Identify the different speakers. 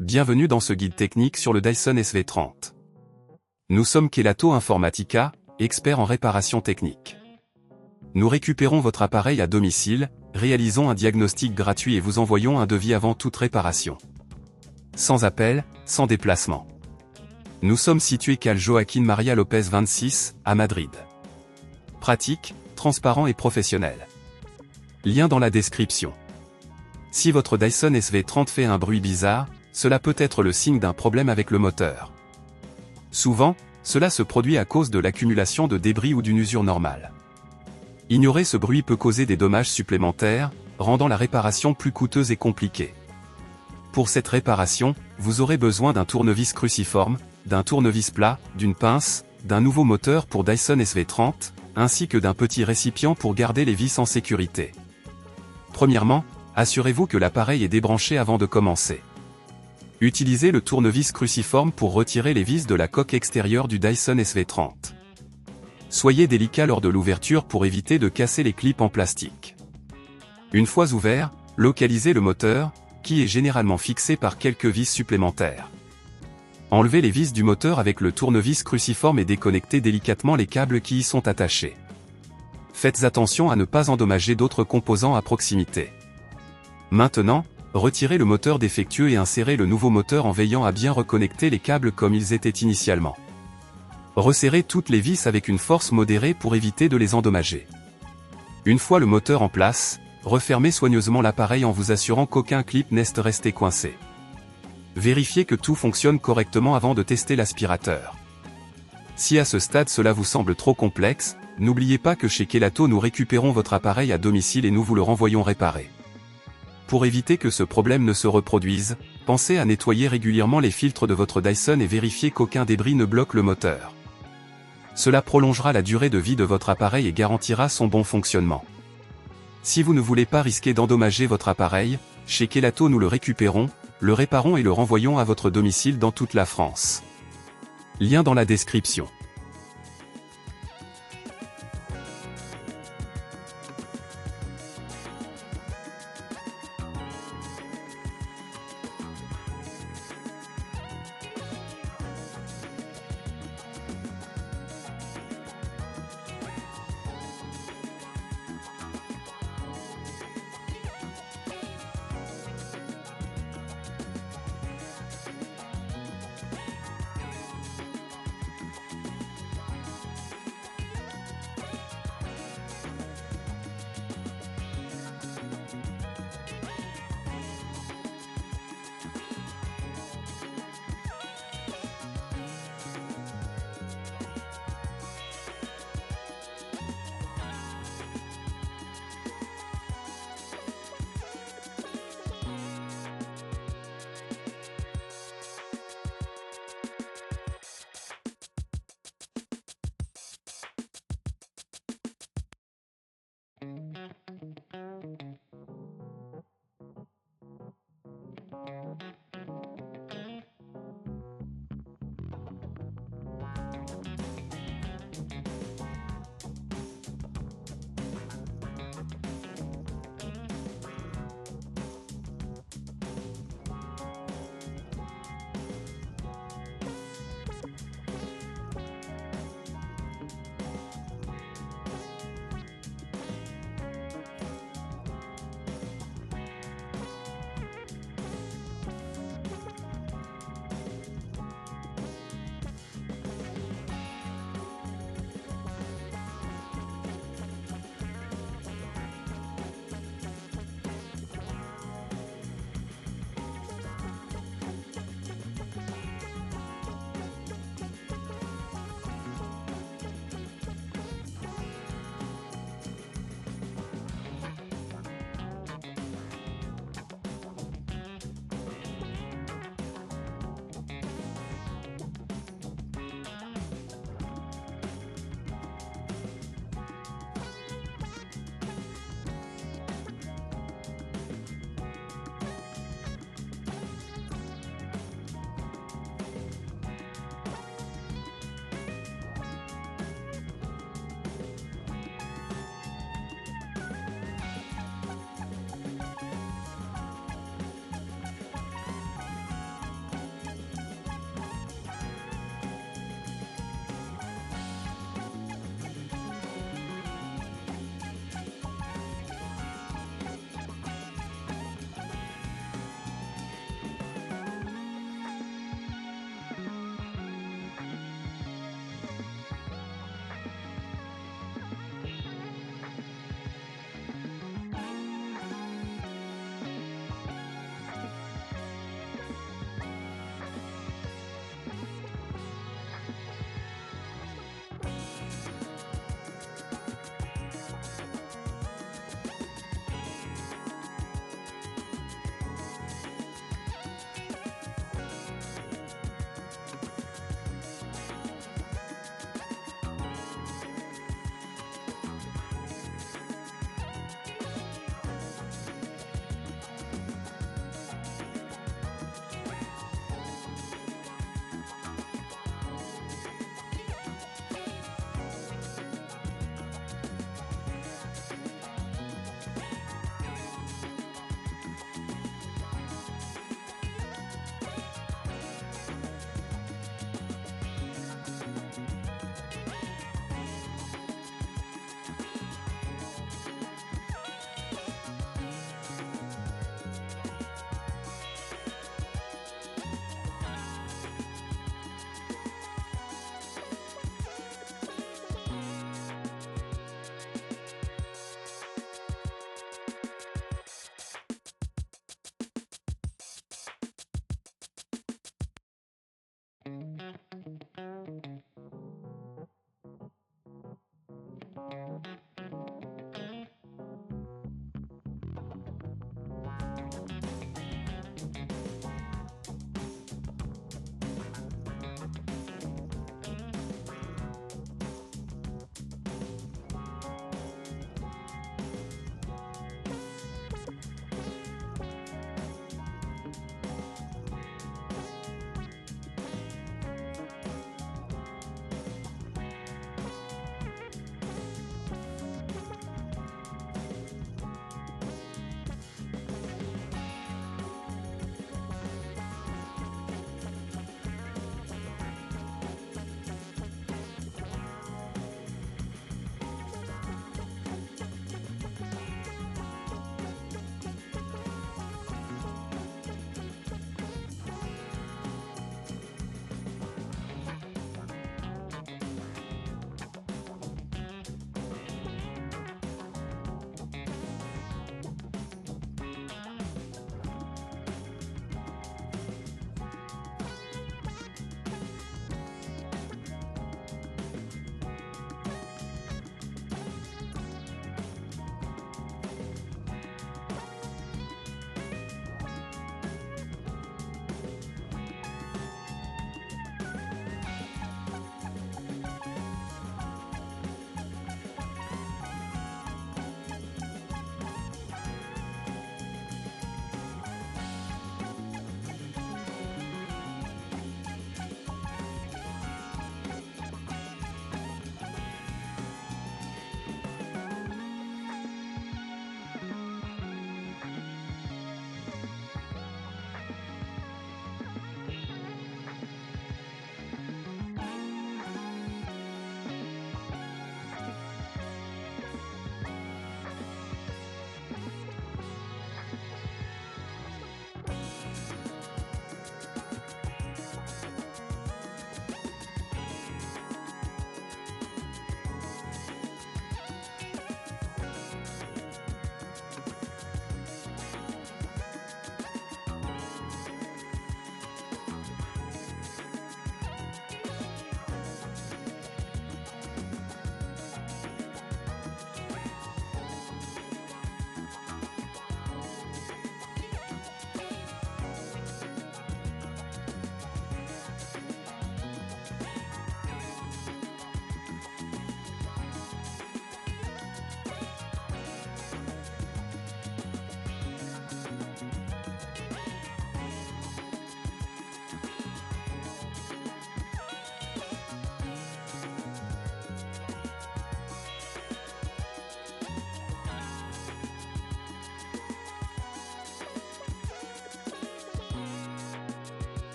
Speaker 1: Bienvenue dans ce guide technique sur le Dyson SV30. Nous sommes Kelatos Informática, experts en réparation technique. Nous récupérons votre appareil à domicile, réalisons un diagnostic gratuit et vous envoyons un devis avant toute réparation. Sans appel, sans déplacement. Nous sommes situés calle Joaquín María López 26, à Madrid. Pratique, transparent et professionnel. Lien dans la description. Si votre Dyson SV30 fait un bruit bizarre, cela peut être le signe d'un problème avec le moteur. Souvent, cela se produit à cause de l'accumulation de débris ou d'une usure normale. Ignorer ce bruit peut causer des dommages supplémentaires, rendant la réparation plus coûteuse et compliquée. Pour cette réparation, vous aurez besoin d'un tournevis cruciforme, d'un tournevis plat, d'une pince, d'un nouveau moteur pour Dyson SV30, ainsi que d'un petit récipient pour garder les vis en sécurité. Premièrement, assurez-vous que l'appareil est débranché avant de commencer. Utilisez le tournevis cruciforme pour retirer les vis de la coque extérieure du Dyson SV30. Soyez délicat lors de l'ouverture pour éviter de casser les clips en plastique. Une fois ouvert, localisez le moteur, qui est généralement fixé par quelques vis supplémentaires. Enlevez les vis du moteur avec le tournevis cruciforme et déconnectez délicatement les câbles qui y sont attachés. Faites attention à ne pas endommager d'autres composants à proximité. Maintenant, retirez le moteur défectueux et insérez le nouveau moteur en veillant à bien reconnecter les câbles comme ils étaient initialement. Resserrez toutes les vis avec une force modérée pour éviter de les endommager. Une fois le moteur en place, refermez soigneusement l'appareil en vous assurant qu'aucun clip n'est resté coincé. Vérifiez que tout fonctionne correctement avant de tester l'aspirateur. Si à ce stade cela vous semble trop complexe, n'oubliez pas que chez Kelatos nous récupérons votre appareil à domicile et nous vous le renvoyons réparé. Pour éviter que ce problème ne se reproduise, pensez à nettoyer régulièrement les filtres de votre Dyson et vérifiez qu'aucun débris ne bloque le moteur. Cela prolongera la durée de vie de votre appareil et garantira son bon fonctionnement. Si vous ne voulez pas risquer d'endommager votre appareil, chez Kelatos nous le récupérons, le réparons et le renvoyons à votre domicile dans toute la France. Lien dans la description.